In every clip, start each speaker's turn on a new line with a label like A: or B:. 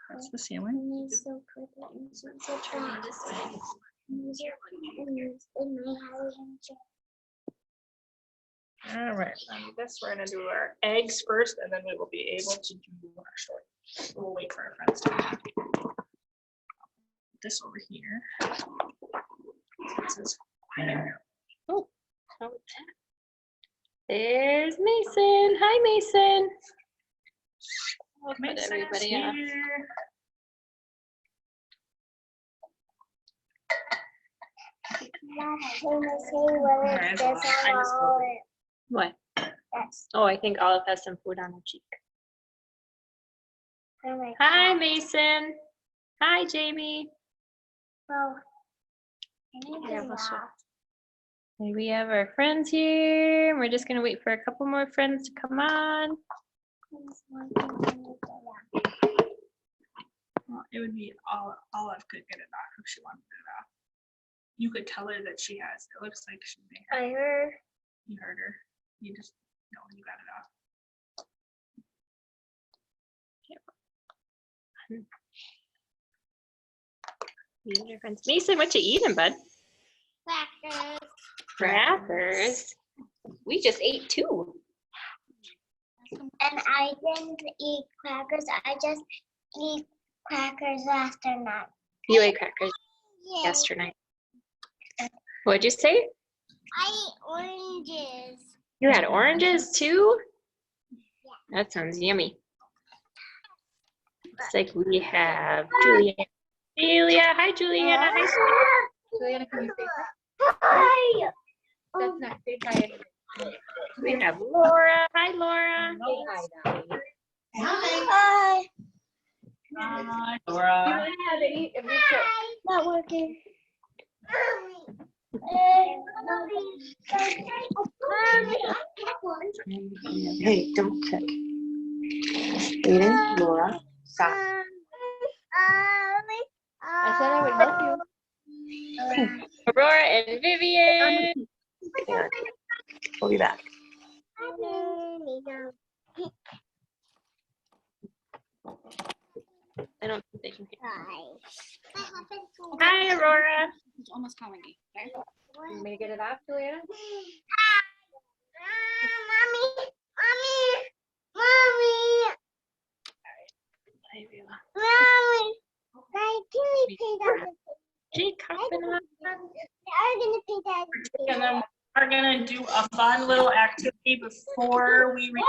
A: That's the ceiling.
B: So pretty. So try this way. In my house.
A: All right, I guess we're gonna do our eggs first, and then we will be able to do our story. We'll wait for our friends to come. This over here. This is fire.
C: Oh, how is that? There's Mason. Hi, Mason. I'll put
A: Mason's
C: everybody up.
A: here.
C: What? Oh, I think Olive has some food on her cheek. Hi, Mason. Hi, Jamie.
B: Well,
C: Yeah, we'll show. Okay, we have our friends here. We're just gonna wait for a couple more friends to come on.
A: Well, it would be Olive could get it off if she wanted it off. You could tell her that she has. It looks like she may have.
B: I heard.
A: You heard her. You just know you got it off.
C: These are friends. Mason, what you eating, bud?
B: Crackers.
C: Crackers. We just ate 2.
B: And I didn't eat crackers. I just eat crackers last night.
C: You ate crackers yesterday. What'd you say?
B: I eat oranges.
C: You had oranges too? That sounds yummy. Looks like we have Juliana. Celia. Hi, Juliana. Hi, Celia.
D: Juliana, can you say
B: Hi.
D: that's not say hi?
C: We have Laura. Hi, Laura.
B: Hi.
A: Hi, Laura.
B: Not working.
E: Hey, don't kick. Aiden, Laura, stop.
D: I said I would help you.
C: Aurora and Vivian.
E: Hang on. We'll be back.
C: I don't think they can hear.
B: Hi.
C: Hi, Aurora.
D: It's almost calling me. Okay? You want me to get it off, Juliana?
B: Mommy.
C: Jake, hopping on.
A: And then we're gonna do a fun little activity before we read.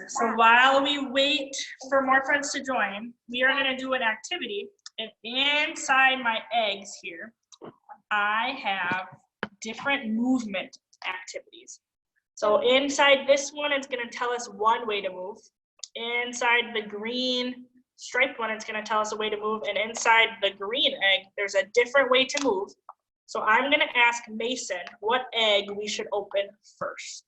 A: So while we wait for more friends to join, we are gonna do an activity. And inside my eggs here, I have different movement activities. So inside this one, it's gonna tell us one way to move. Inside the green striped one, it's gonna tell us a way to move. And inside the green egg, there's a different way to move. So I'm gonna ask Mason what egg we should open first.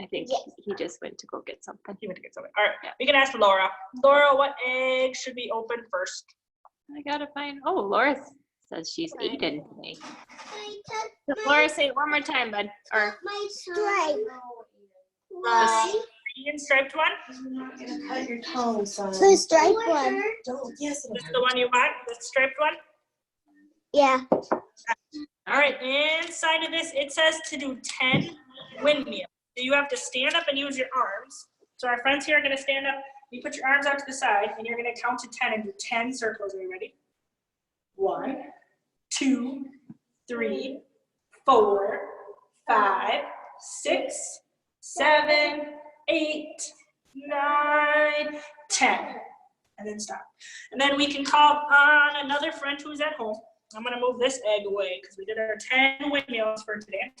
C: I think he just went to go get something.
A: He went to get something. All right, we can ask Laura. Laura, what egg should we open first?
C: I gotta find. Oh, Laura says she's eating today. Laura, say it one more time, bud. Or
B: My stripe.
A: The green striped one?
E: You're not gonna cut your toe, son.
B: The striped one.
E: Don't, yes.
A: This is the one you want? The striped one?
B: Yeah.
A: All right, inside of this, it says to do 10 windmills. So you have to stand up and use your arms. So our friends here are gonna stand up. You put your arms out to the side and you're gonna count to 10 and do 10 circles. Are you ready? 1, 2, 3, 4, 5, 6, 7, 8, 9, 10. And then stop. And then we can call on another friend who's at home. I'm gonna move this egg away because we did our 10 windmills for today.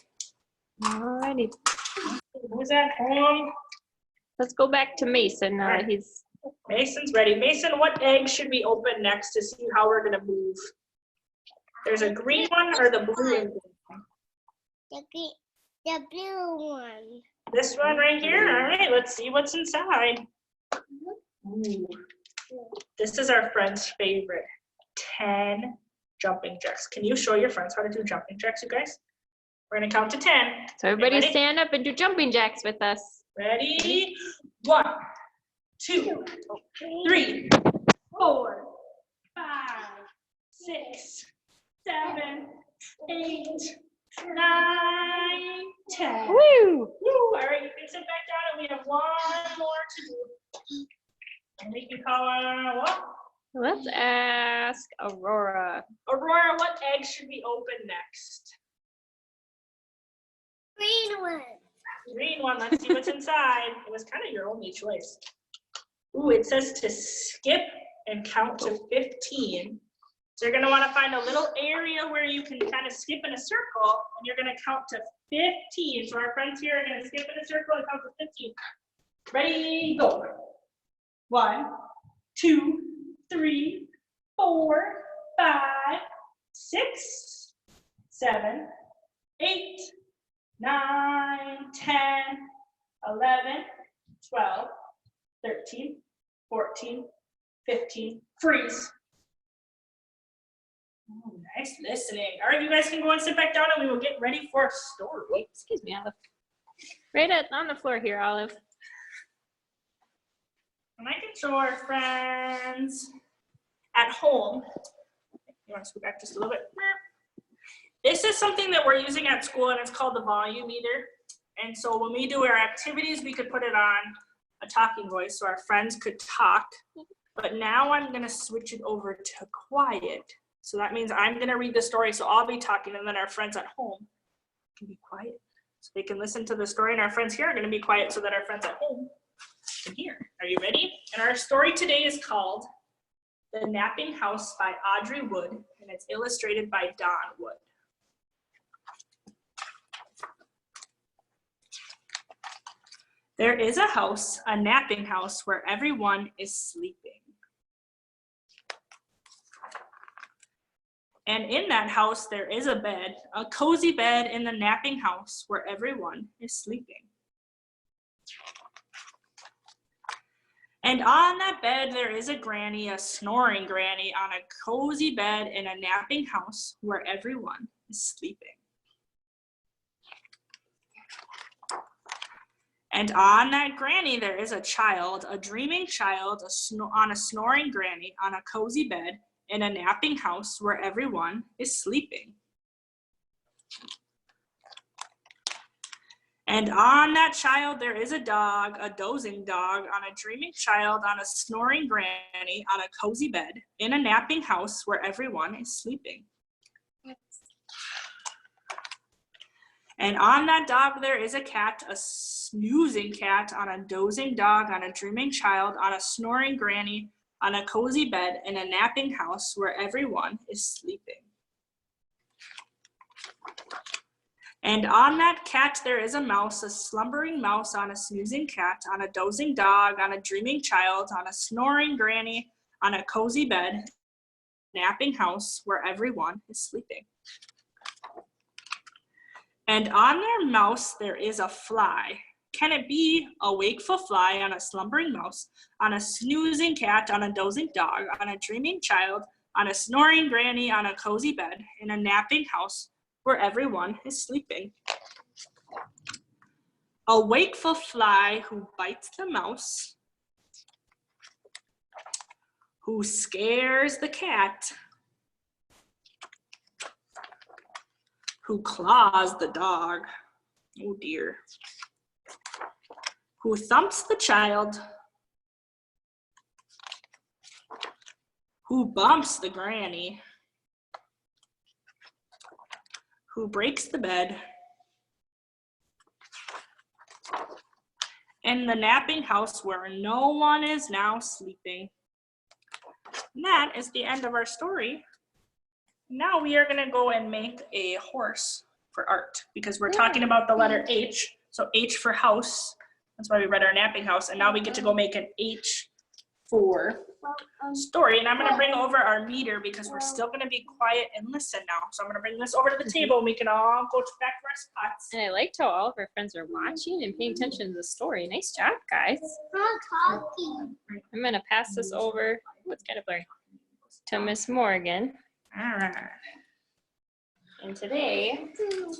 C: alrighty.
A: Who's at home?
C: Let's go back to Mason now that he's.
A: Mason's ready. Mason, what egg should we open next to see how we're gonna move? There's a green one or the blue one?
B: The blue one.
A: This one right here? All right, let's see what's inside. Ooh. This is our friend's favorite. 10 jumping jacks. Can you show your friends how to do jumping jacks, you guys? We're gonna count to 10.
C: So everybody
A: Ready?
C: stand up and do jumping jacks with us.
A: Ready? 1, 2, 3, 4, 5, 6, 7, 8, 9, 10.
C: Woo!
A: Woo! All right, you can sit back down and we have one more to do. And we can call on what?
C: Let's ask Aurora.
A: Aurora, what egg should we open next?
B: Green one.
A: Green one, let's see what's inside. It was kind of your only choice. Ooh, it says to skip and count to 15. So you're gonna wanna find a little area where you can kind of skip in a circle and you're gonna count to 15. So our friends here are gonna skip in a circle and count to 15. Ready, go. 1, 2, 3, 4, 5, 6, 7, 8, 9, 10, 11, 12, 13, 14, 15, freeze. Oh, nice listening. All right, you guys can go and sit back down and we will get ready for a story.
C: Excuse me, Olive. On the floor here, Olive.
A: And I can show our friends at home. You want to scoot back just a little bit? This is something that we're using at school and it's called the volume meter. And so when we do our activities, we could put it on a talking voice so our friends could talk. But now I'm gonna switch it over to quiet. So that means I'm gonna read the story, so I'll be talking and then our friends at home can be quiet. So they can listen to the story and our friends here are gonna be quiet so that our friends at home can hear. Are you ready? And our story today is called The Napping House by Audrey Wood, and it's illustrated by Don Wood. There is a house, a napping house, where everyone is sleeping. And in that house, there is a bed, a cozy bed in the napping house where everyone is sleeping. And on that bed, there is a granny, a snoring granny, on a cozy bed in a napping house where everyone is sleeping. And on that granny, there is a child, a dreaming child, on a snoring granny, on a cozy bed in a napping house where everyone is sleeping. And on that child, there is a dog, a dozing dog, on a dreaming child, on a snoring granny, on a cozy bed in a napping house where everyone is sleeping. And on that dog, there is a cat, a snoozing cat, on a dozing dog, on a dreaming child, on a snoring granny, on a cozy bed in a napping house where everyone is sleeping. And on that cat, there is a mouse, a slumbering mouse, on a snoozing cat, on a dozing dog, on a dreaming child, on a snoring granny, on a cozy bed, napping house where everyone is sleeping. And on their mouse, there is a fly. Can it be a wakeful fly on a slumbering mouse, on a snoozing cat, on a dozing dog, on a dreaming child, on a snoring granny, on a cozy bed, in a napping house where everyone is sleeping? A wakeful fly who bites the mouse, who scares the cat, who claws the dog, oh dear, who thumps the child, who bumps the granny, who breaks the bed, in the napping house where no one is now sleeping. And that is the end of our story. Now we are gonna go and make a horse for art because we're talking about the letter H. So H for house. That's why we read our napping house. And now we get to go make an H for story. And I'm gonna bring over our meter because we're still gonna be quiet and listen now. So I'm gonna bring this over to the table and we can all go back to our spots.
C: And I liked how all of our friends are watching and paying attention to the story. Nice job, guys.
B: Not talking.
C: I'm gonna pass this over. Oh, it's kind of blurry. To Miss Morgan.
A: All right.
C: And today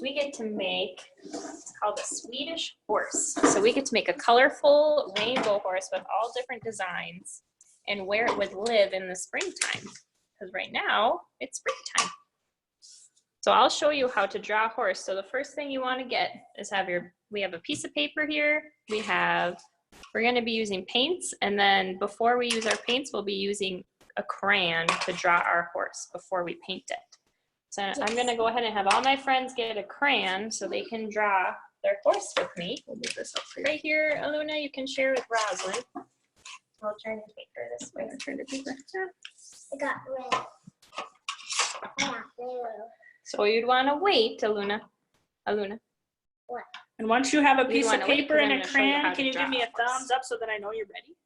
C: we get to make, it's called a Swedish horse. So we get to make a colorful rainbow horse with all different designs and where it would live in the springtime. Because right now it's springtime. So I'll show you how to draw a horse. So the first thing you want to get is we have a piece of paper here. We're going to be using paints, and then before we use our paints, we'll be using a crayon to draw our horse before we paint it. So I'm going to go ahead and have all my friends get a crayon so they can draw their horse with me. We'll move this up right here. Aluna, you can share with Roslyn. I'll turn the paper this way. I'll turn the paper.
B: I got red. I got blue.
C: So you'd want to wait, Aluna.
A: And once you have a
C: You
A: piece of
C: wanna wait,
A: paper
C: 'cause
A: and
C: I'm
A: a
C: gonna show you how
A: crayon,
C: to
A: can you
C: draw
A: give me a
C: a horse.
A: thumbs up so that I know you're ready?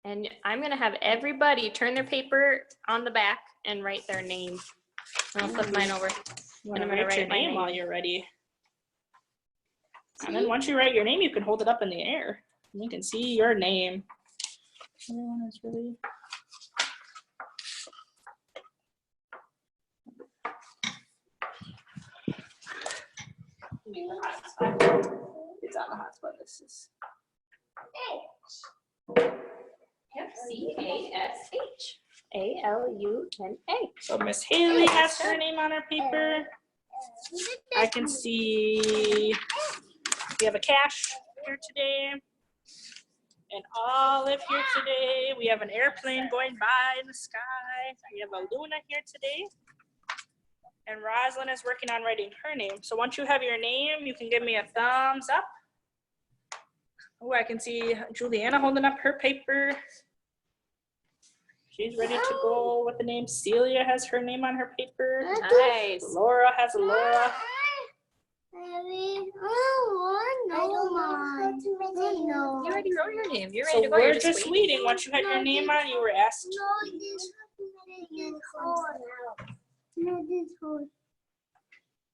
C: And I'm going to have everybody turn their paper on the back and write their name. I'll flip mine over.
A: You want to
C: I'm gonna
A: write your
C: write my
A: name
C: name.
A: while you're ready. And then once you write your name, you can hold it up in the air. And you can see your name. Everyone is really. It's on the hotspot. This is.
C: Yep, C-A-S-H. A-L-U-N-A.
A: So Miss Haley has her name on her paper. I can see we have a Cash here today. And Olive here today. We have an airplane going by in the sky. We have a Luna here today. And Roslyn is working on writing her name. So once you have your name, you can give me a thumbs up. Oh, I can see Juliana holding up her paper. She's ready to go with the name. Celia has her name on her paper.
C: Nice.
A: Laura has a Laura.
C: You already wrote your name. You're ready
A: So
C: to go. You're
A: we're just waiting. Once you had your name on, you were asked.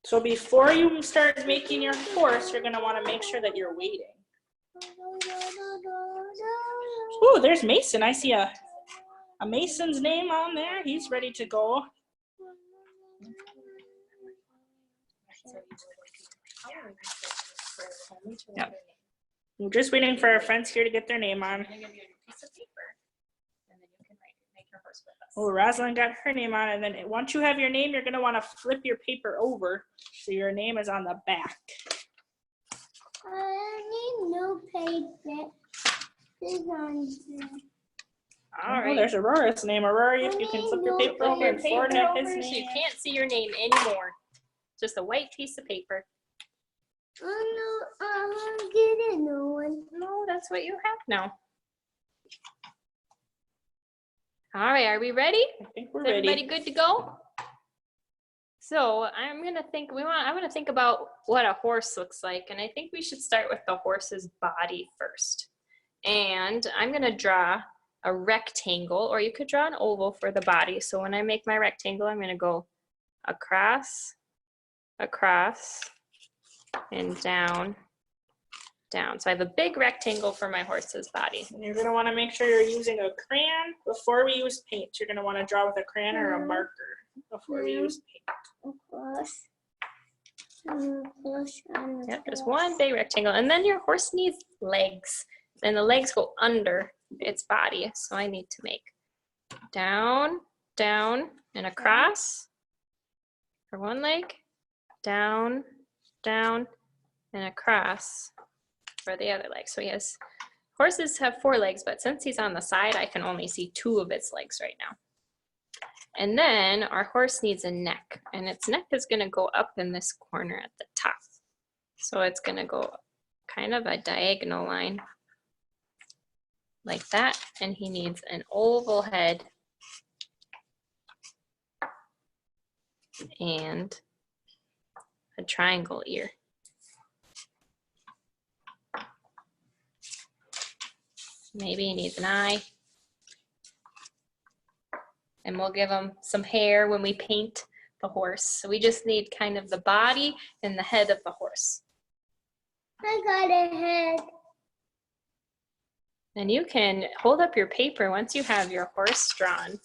A: So before you start making your horse, you're gonna want to make sure that you're waiting. Oh, there's Mason. I see a Mason's name on there. He's ready to go. Yep. We're just waiting for our friends here to get their name on. Oh, Rosalind got her name on, and then once you have your name, you're gonna want to flip your paper over so your name is on the back.
B: I need no paper. This one's
C: All right.
A: There's Aurora's name. Aurora, if you can flip your paper over and forward
C: Paper
A: his
C: over so you
A: name.
C: can't see your name anymore. Just a white piece of paper.
B: Oh no, I'll get a new one.
C: No, that's what you have now. All right, are we ready?
A: I think we're
C: Is everybody
A: ready.
C: good to go? So I want to think about what a horse looks like, and I think we should start with the horse's body first. And I'm gonna draw a rectangle, or you could draw an oval for the body. So when I make my rectangle, I'm gonna go across, across, and down, down. So I have a big rectangle for my horse's body.
A: And you're gonna want to make sure you're using a crayon before we use paint. You're gonna want to draw with a crayon or a marker before we use paint.
C: Yep, just one big rectangle. And then your horse needs legs. And the legs go under its body. So I need to make down, down, and across for one leg, down, down, and across for the other leg. So yes, horses have 4 legs, but since he's on the side, I can only see 2 of its legs right now. And then our horse needs a neck, and its neck is going to go up in this corner at the top. So it's going to go kind of a diagonal line like that, and he needs an oval head and a triangle ear. Maybe he needs an eye. And we'll give him some hair when we paint the horse. So we just need kind of the body and the head of the horse.
B: I got a head.
C: And you can hold up your paper once you have your horse drawn.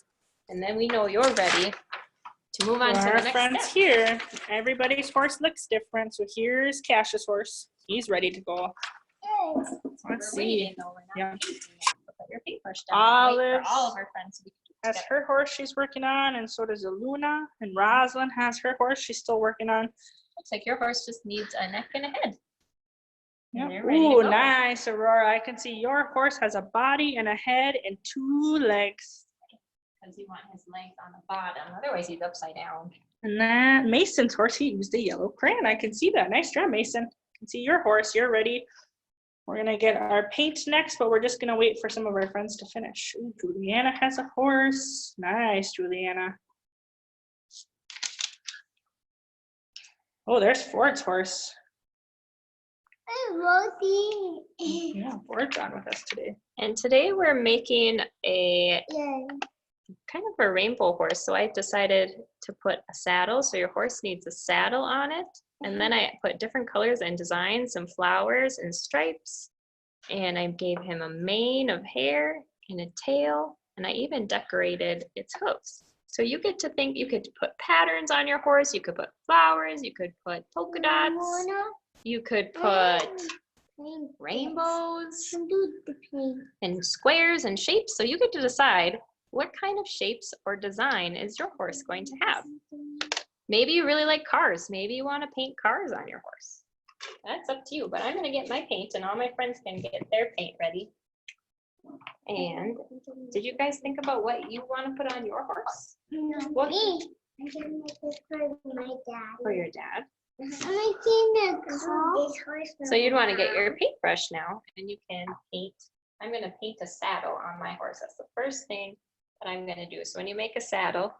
C: And then we know you're ready to move on to
A: Our
C: the next
A: friends
C: step.
A: here, everybody's horse looks different. So here's Cash's horse. He's ready to go. Let's
C: We're
A: see.
C: waiting, though. We're not
A: Yeah.
C: painting yet. So put your paintbrush down and wait for all of our friends to be
A: Has
C: together.
A: her horse she's working on, and so does Aluna. And Rosalind has her horse she's still working on.
C: Looks like your horse just needs a neck and a head. And
A: Yep.
C: they're ready to
A: Ooh,
C: go.
A: nice, Aurora. I can see your horse has a body and a head and 2 legs.
C: Because you want his legs on the bottom. Otherwise, he's upside down.
A: And that Mason's horse, he used a yellow crayon. I can see that. Nice job, Mason. I can see your horse. You're ready. We're going to get our paint next, but we're just going to wait for some of our friends to finish. Ooh, Juliana has a horse. Nice, Juliana. Oh, there's Ford's horse.
B: Rosie.
A: Yeah, Ford's on with us today.
C: And today we're making a
B: Yeah.
C: kind of a rainbow horse. So I decided to put a saddle. So your horse needs a saddle on it. And then I put different colors and designs and flowers and stripes. And I gave him a mane of hair and a tail. And I even decorated its hooves. So you get to think, you could put patterns on your horse. You could put flowers. You could put polka dots. You could put rainbows and squares and shapes. So you get to decide what kind of shapes or design is your horse going to have. Maybe you really like cars. Maybe you want to paint cars on your horse. That's up to you, but I'm going to get my paint and all my friends can get their paint ready. And did you guys think about what you want to put on your horse? What?
B: Me. I'm gonna make this for my dad.
C: For your dad.
B: I'm making the car.
C: So you'd want to get your paintbrush now and you can paint. I'm going to paint a saddle on my horse. That's the first thing that I'm going to do. So when you make a saddle,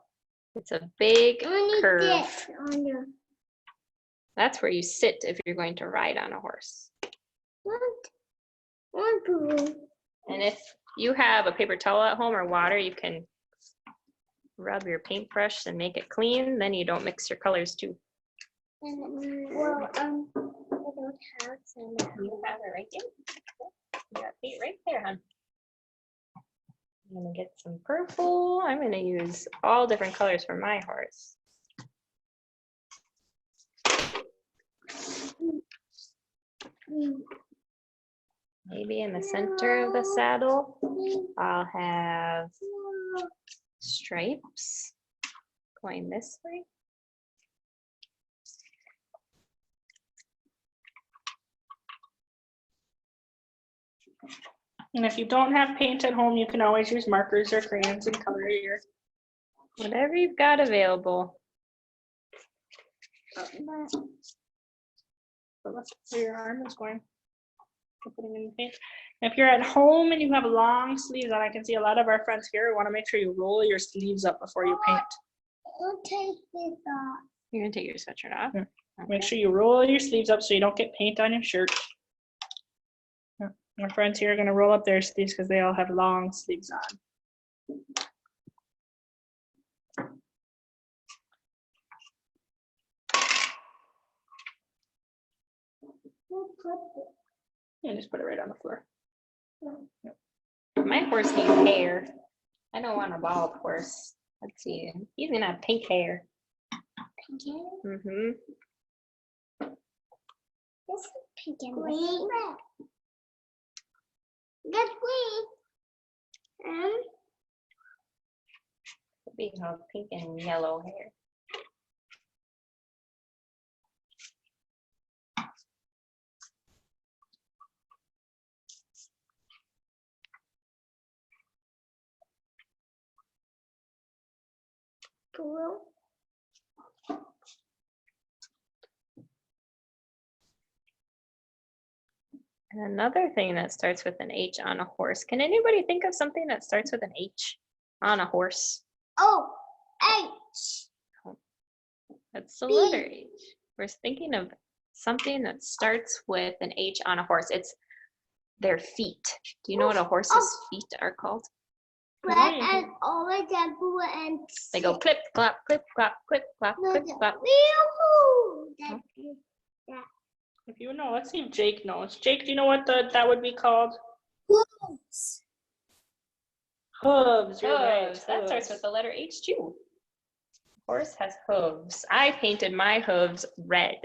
C: it's a big curve.
B: This on your
C: That's where you sit if you're going to ride on a horse.
B: one blue.
C: And if you have a paper towel at home or water, you can rub your paintbrush and make it clean. Then you don't mix your colors too.
B: Well, I don't have some.
C: You have it right there. You got paint right there, hon. I'm gonna get some purple. I'm gonna use all different colors for my horse. Maybe in the center of the saddle, I'll have stripes going this way.
A: And if you don't have paint at home, you can always use markers or crayons and color your.
C: Whatever you've got available.
A: So that's where your arm is going. For putting in paint. If you're at home and you have long sleeves on, I can see a lot of our friends here want to make sure you roll your sleeves up before you paint.
B: I'll take this off.
C: You're gonna take your sweatshirt off.
A: Yeah.
C: Okay.
A: Make sure you roll your sleeves up so you don't get paint on your shirt. Yeah. My friends here are going to roll up their sleeves because they all have long sleeves on. And just put it right on the floor.
C: My horse needs hair. I don't want a bald horse. Let's see. He's gonna have pink hair.
B: Pink hair?
C: Mm-hmm.
B: This is pink and green. That's green.
C: We have pink and yellow hair.
B: Blue.
C: And another thing that starts with an H on a horse. Can anybody think of something that starts with an H on a horse?
B: Oh, H.
C: That's the
B: B.
C: letter H. We're thinking of something that starts with an H on a horse. It's their feet. Do you know what a horse's feet are called?
B: Red and orange and blue and
C: They go clip, clop, clip, clop, clip, clop, clip, clop.
B: That's
A: If you know, let's see if Jake knows. Jake, do you know what that would be called?
B: hooves.
A: Hooves. You're right.
C: Hooves. That starts
A: hooves.
C: with the letter H too. Horse has hooves. I painted my hooves red.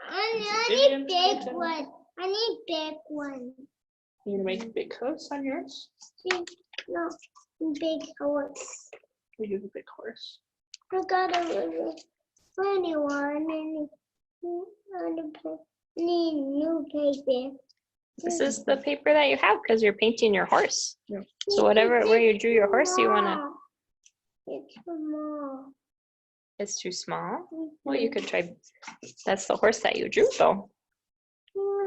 B: I
A: Vivian,
B: need big
A: Vivian.
B: one. I need big one.
A: You gonna make big hooves on yours?
B: No, big horse.
A: We do the big horse.
B: I got a little funny one and need new paper.
C: This is the paper that you have because you're painting your horse. So where you drew your horse, you wanna.
B: It's small.
C: It's too small. Well, you could try. That's the horse that you drew, though.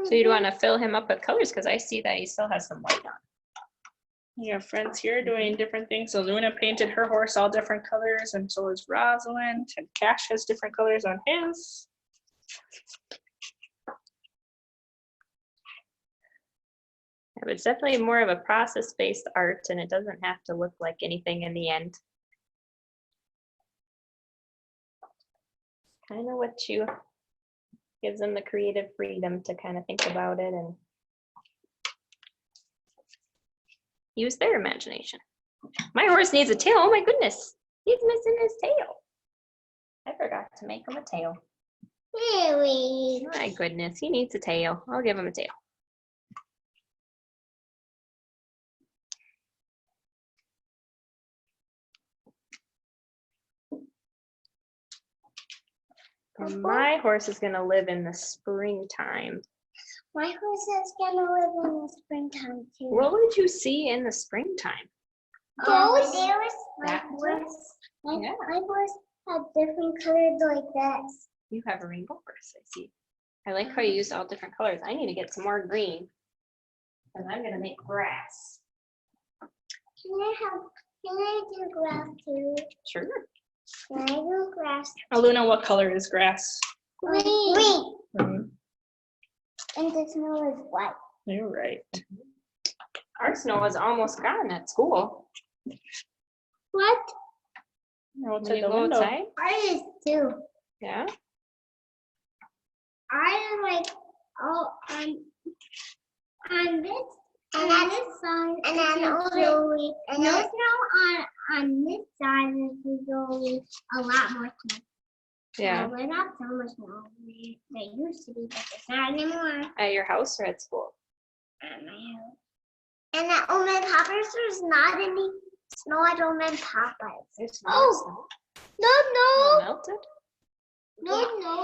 C: So you'd want to fill him up with colors because I see that he still has some white on.
A: You have friends here doing different things. So Luna painted her horse all different colors, and so is Rosalind. And Cash has different colors on his.
C: Yeah, but it's definitely more of a process-based art, and it doesn't have to look like anything in the end. Kind of what you gives them the creative freedom to kind of think about it and use their imagination. My horse needs a tail. Oh my goodness, he's missing his tail. I forgot to make him a tail.
B: Really?
C: My goodness, he needs a tail. I'll give him a tail. And my horse is gonna live in the springtime.
B: My horse is gonna live in the springtime too.
C: What would you see in the springtime?
B: There was my
C: That
B: horse.
C: Yeah.
B: My horse had different colors like this.
C: You have a rainbow horse, I see. I like how you used all different colors. I need to get some more green. Because I'm gonna make grass.
B: Can I do grass too?
C: Sure.
B: Can I do grass?
A: Oh, Luna, what color is grass?
B: Green.
A: Green.
B: And the snow is white.
A: You're right.
C: Our snow is almost gone at school.
B: What?
A: Outside
C: When you
A: the
C: go
A: window.
C: outside,
B: I is too.
C: yeah.
B: I like on this on this side and then only and no snow on this side is only a lot more snow.
C: Yeah.
B: We're not so much snow. They used to be, but it's not anymore.
C: At your house or at school?
B: At my house. And at Old Man Papa's there's not any snow at Old Man Papa's.
C: There's
B: Oh.
C: snow.
B: No,
C: Melted?
B: no.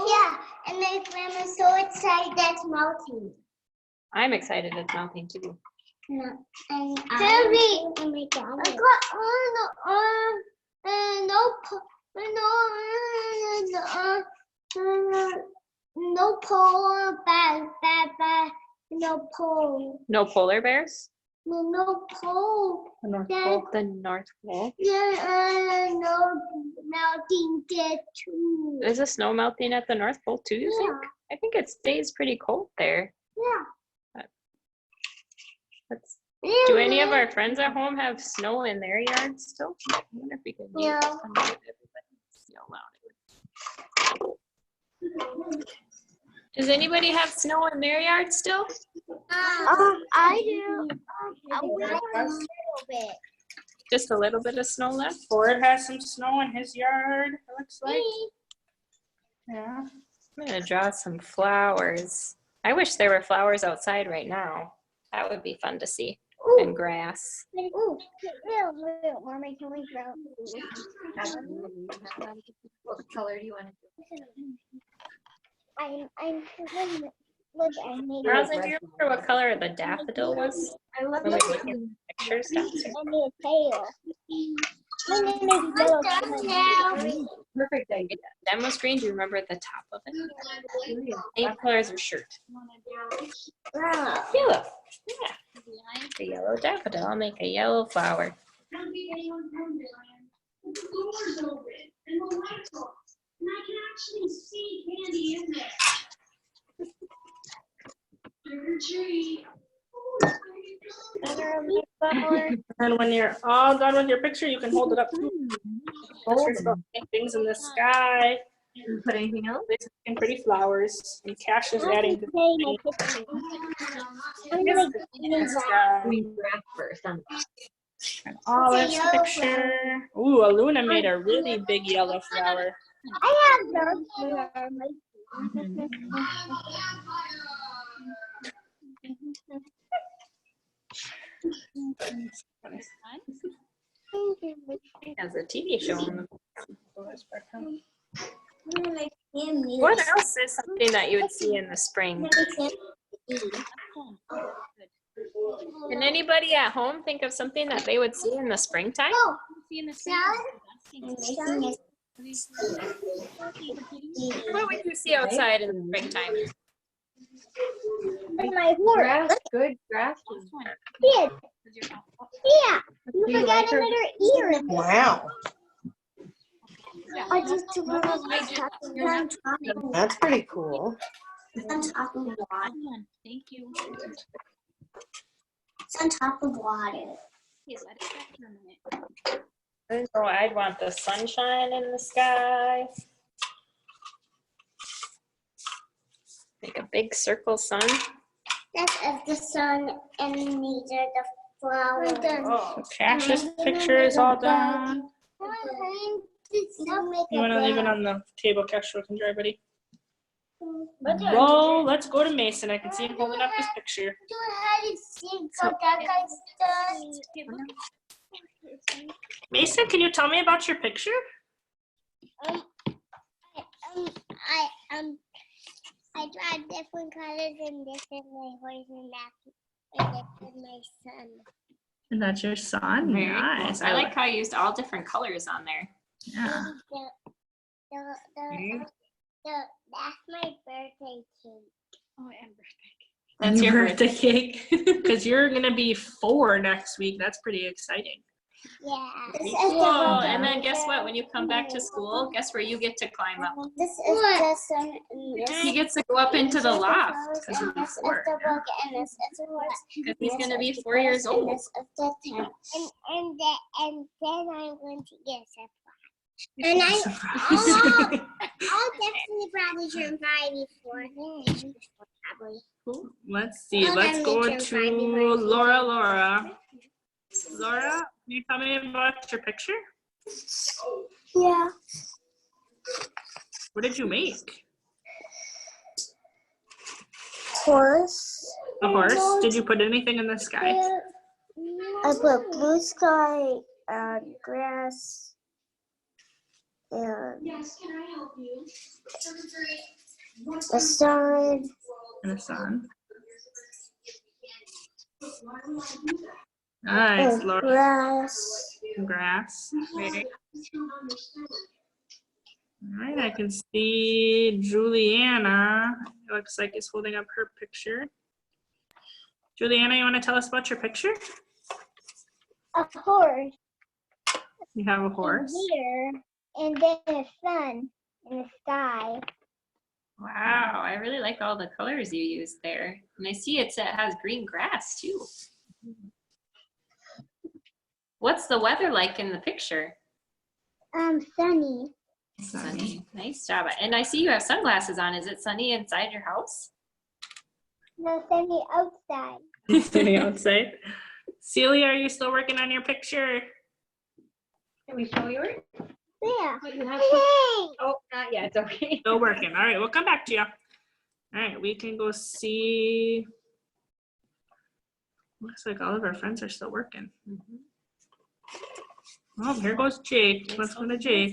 B: Yeah, and my grandma's so excited that's melting.
C: I'm excited it's melting too.
B: No, and Terry, oh my God, I got no polar bear, no pole,
C: No polar bears?
B: no pole,
A: The North
B: Dad.
A: Pole.
C: The North Pole?
B: no melting dead too.
C: Is the snow melting at the North Pole too, you think? I think it stays pretty cold there.
B: Yeah.
C: Do any of our friends at home have snow in their yards still? I wonder if we could
B: Yeah.
C: unmute everybody. See how loud it would. Does anybody have snow in their yard still?
B: I do. A little bit.
C: Just a little bit of snow left?
A: Ford has some snow in his yard, it looks like. Yeah.
C: I'm gonna draw some flowers. I wish there were flowers outside right now. That would be fun to see. And grass.
B: Ooh, real warm. Can we grow?
D: What color do you want to do?
B: I'm look. I made
C: Roslyn, do you remember what color the daffodil was?
D: I love
C: When we
D: it.
C: look at pictures downstairs?
B: I made a tail. My name is Yellow.
D: Perfect idea.
C: Demos green, do you remember at the top of it? Same color as her shirt. Yellow. Yeah. The yellow daffodil. I'll make a yellow flower.
A: And when you're all done with your picture, you can hold it up. Pictures about things in the sky.
D: Put anything else?
A: And pretty flowers. And Cash is adding the
B: I'm gonna
A: sky.
D: We graph first.
A: And Olive's
B: yellow
A: picture. Ooh, Aluna made a really big yellow flower.
B: I have those.
C: As a TV show.
B: What
C: What else is something that you would see in the spring? Can anybody at home think of something that they would see in the springtime?
B: Oh,
C: What would you see outside in the springtime?
B: my horse.
D: Grass, good grass.
B: Yeah, yeah. You
D: Do you
B: forgot
D: like her?
B: another ear.
E: Wow,
B: I just took one of my stuff
E: that's pretty cool.
B: on top of water.
F: Thank you.
B: It's on top of water.
F: Yes, I just back for a minute.
C: Oh, I'd want the sunshine in the sky. Make a big circle sun.
B: That's of the sun, and these are the flowers.
A: So Cash's picture is all done. You want to leave it on the table, Cash, so we can dry, buddy? Well, let's go to Mason. I can see him holding up his picture. Mason, can you tell me about your picture?
B: I tried different colors, and this is my horse, and this is my son.
A: And that's your son.
C: Very
A: Nice.
C: cool. I like how you used all different colors on there.
A: Yeah.
B: That's my birthday cake.
F: Oh, and birthday.
C: That's your birthday.
A: cake. Because you're gonna be 4 next week. That's pretty exciting.
B: Yeah.
C: Cool. And then guess what? When you come back to school, guess where you get to climb up?
B: This is the sun.
C: He gets to go up into the loft
A: because he'll be
B: This is
A: 4,
B: the
A: yeah.
B: book, and this is the horse.
C: because he's going to be 4 years old.
B: And this is the thing. And then I'm going to get a And I'll definitely probably turn 5 before. Probably.
A: Cool. Let's see.
B: I'll
A: Let's go
B: definitely turn 5
A: to
B: before.
A: Laura. Laura, can you tell me about your picture?
B: Yeah.
A: What did you make?
B: Horse.
A: A horse? Did you put anything in the sky?
B: I put blue sky and grass and the sun.
A: And the sun. Nice,
B: and
A: Laura.
B: grass.
A: Grass. Okay. All right, I can see Juliana. It looks like is holding up her picture. Juliana, you want to tell us about your picture?
B: A horse.
A: You have a horse.
B: Here, and then a sun in the sky.
C: Wow, I really like all the colors you used there. And I see it has green grass too. What's the weather like in the picture?
B: Sunny.
C: Sunny. Nice job. And I see you have sunglasses on. Is it sunny inside your house?
B: No, sunny outside.
A: Sitting outside. Celia, are you still working on your picture?
D: Can we show yours?
B: Yeah.
D: What you have?
B: Hey.
D: Oh, not yet. Okay.
A: Still working. All right, we'll come back to you. All right, we can go see. Looks like all of our friends are still working. Oh, here goes Jake. Let's go to Jake.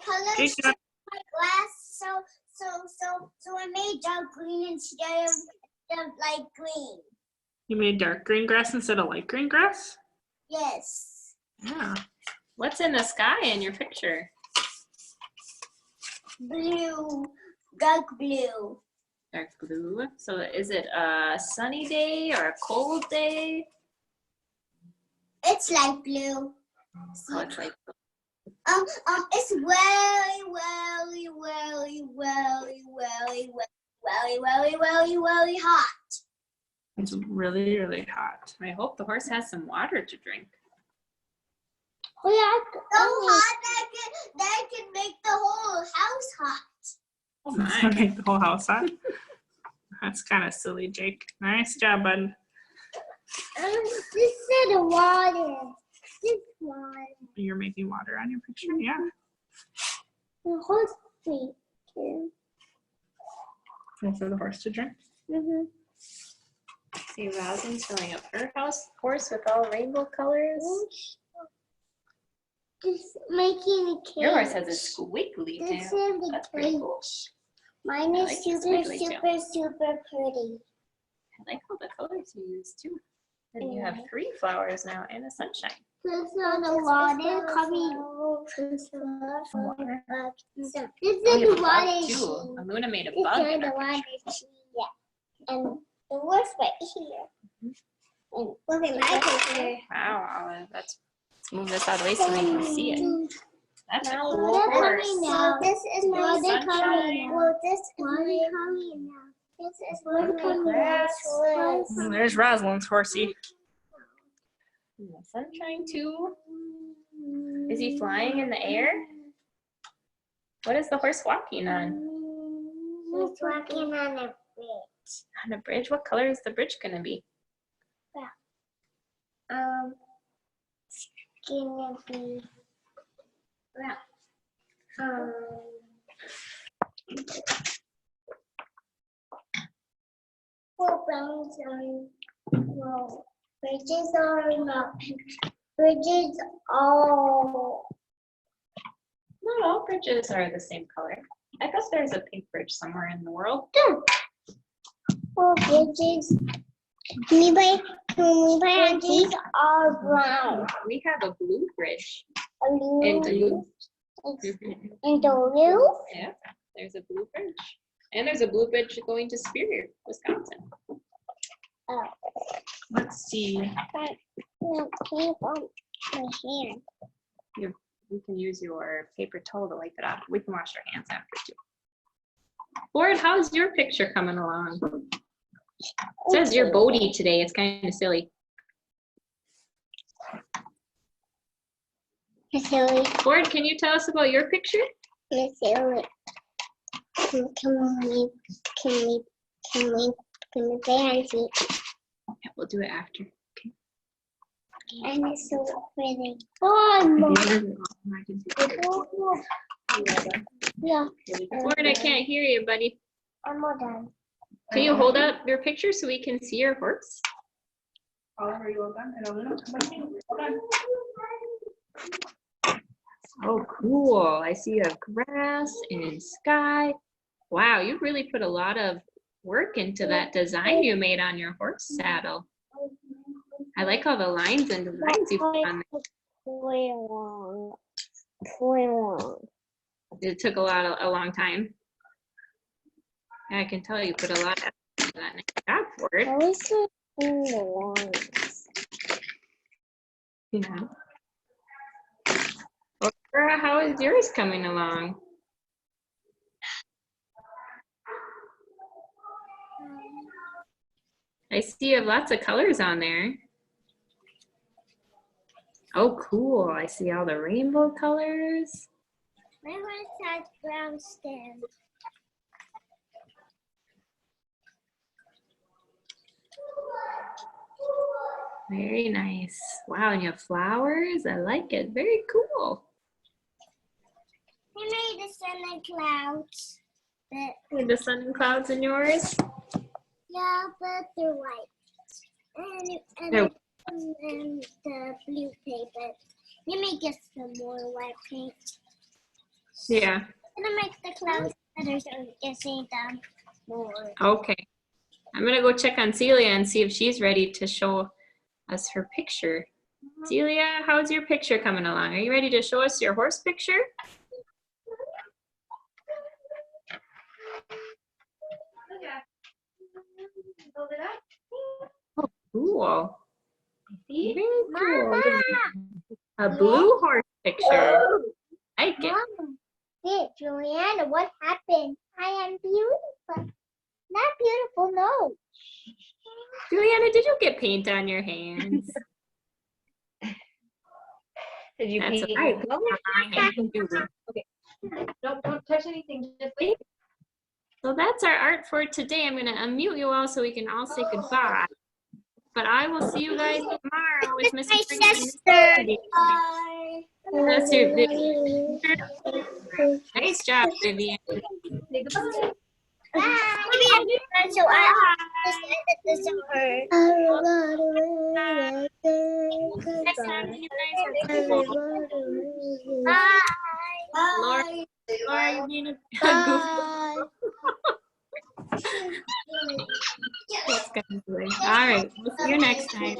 B: Colors
A: Jake,
B: to my glass, so I made dark green instead of light green.
A: you made dark green grass instead of light green grass?
B: Yes.
A: Yeah.
C: What's in the sky in your picture?
B: Blue, dark blue.
C: Dark blue. So is it a sunny day or a cold day?
B: It's light blue.
C: So it's like
B: It's very hot.
A: It's really, really hot.
C: I hope the horse has some water to drink.
B: Oh yeah, so hot that can make the whole house hot.
C: Oh
A: That's
C: my.
A: gonna make the whole house hot. That's kind of silly, Jake. Nice job, bud.
B: This is the water. This water.
A: You're making water on your picture? Yeah.
B: The horse feet too.
A: For the horse to drink.
B: Mhm.
C: See, Rosalind's filling up her horse with all rainbow colors.
B: Just making a cage.
C: Your horse has a squiggly
B: This
C: tail.
B: is the
C: That's pretty cool.
B: cage. Mine
C: I
B: is
C: like the
B: super,
C: squiggly
B: super,
C: tail.
B: super pretty.
C: I like all the colors you use too. And you have 3 flowers now and a sunshine.
B: This is the water coming. This is
C: Water. Oh,
B: the
C: you have a
B: water
C: bug
B: sheet.
C: too. Luna made a
B: This
C: bug
B: is
C: in
B: the
C: her
B: water
C: picture.
B: sheet. Yeah. And the horse right here. And look at my picture.
C: Wow, Olive, let's move this out of the way so we can see it. That's a cool
B: Water
C: horse.
B: coming now. This is my
C: Water
B: sunshine.
C: coming now.
B: Well, this is water coming now. This is water coming
C: grass.
B: now.
A: There's Rosalind's horsey.
C: And the sunshine too. Is he flying in the air? What is the horse walking on?
B: He's walking on a bridge.
C: On a bridge? What color is the bridge gonna be?
B: It's gonna be bounds on bridges are not bridges all
C: Not all bridges are the same color. I guess there's a pink bridge somewhere in the world.
B: bridges. Can we buy these are brown.
C: We have a blue bridge.
B: Blue.
C: In Duluth.
B: In Duluth?
C: Yeah, there's a blue bridge. And there's a blue bridge going to Superior, Wisconsin.
B: Oh.
A: Let's see.
B: No, can't on my hand.
C: You can use your paper towel to wipe it off. We can wash our hands after too. Ford, how's your picture coming along? It says you're boaty today. It's kind of silly.
B: Silly.
C: Ford, can you tell us about your picture?
B: Silly. Can we dance it?
C: Yeah, we'll do it after.
B: And it's so pretty. Oh, yeah,
C: Ford, I can't hear you, buddy.
B: I'm all done.
C: Can you hold up your picture so we can see your horse?
A: Olive, are you all done? And Aluna, how about you? All done.
C: Oh, cool. I see you have grass and sky. Wow, you really put a lot of work into that design you made on your horse saddle. I like all the lines and designs you put on there. It took a long time. I can tell you put a lot of effort into that. Nice job for it. Yeah. Laura, how is yours coming along? I see you have lots of colors on there. Oh, cool. I see all the rainbow colors.
B: My horse has brown skin.
C: Very nice. Wow, and you have flowers. I like it. Very cool.
B: I made the sun and clouds. But
C: The sun and clouds in yours?
B: yeah, but they're white. And
C: They're-
B: the blue paper. You may get some more white paint.
C: Yeah.
B: Gonna make the clouds better so we can see them more.
C: Okay. I'm going to go check on Celia and see if she's ready to show us her picture. Celia, how's your picture coming along? Are you ready to show us your horse picture? Oh, cool. Very cool. A blue horse picture. I like it.
B: Mom, hey, Juliana, what happened? I am beautiful. Not beautiful, no.
C: Juliana, did you get paint on your hands?
D: Did you
C: That's
D: paint
C: all right.
D: your clothes?
C: I can do that.
D: Don't touch anything. Just wait.
C: So that's our art for today. I'm going to unmute you all so we can all say goodbye. but I will see you guys tomorrow with Miss
B: My
C: Spring.
B: sister.
C: That's your Vivian. Nice job, Vivian.
D: Say goodbye.
B: Maybe I'm so I decided this is her.
C: Next time you guys are cool. Laura, Laura, you're being a goofball. That's good. All right, we'll see you next time.